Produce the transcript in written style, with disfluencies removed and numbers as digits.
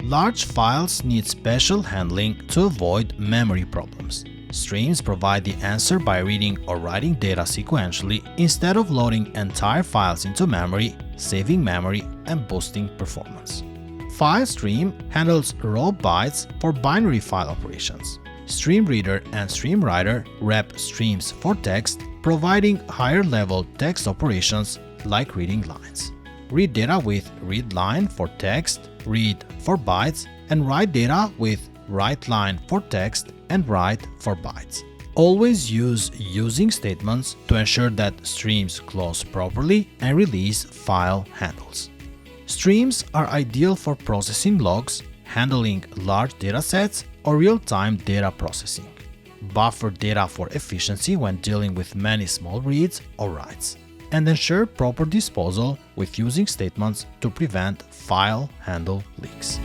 Large files need special handling to avoid memory problems. Streams provide the answer by reading or writing data sequentially instead of loading entire files into memory, saving memory, and boosting performance. FileStream handles raw bytes for binary file operations. StreamReader and StreamWriter wrap streams for text, providing higher-level text operations like reading lines. Read data with readLine for text, read for bytes, and write data with WriteLine for text and write for bytes. Always use using statements to ensure that streams close properly and release file handles. Streams are ideal for processing logs, handling large datasets, or real-time data processing. Buffer data for efficiency when dealing with many small reads or writes, and ensure proper disposal with using statements to prevent file handle leaks.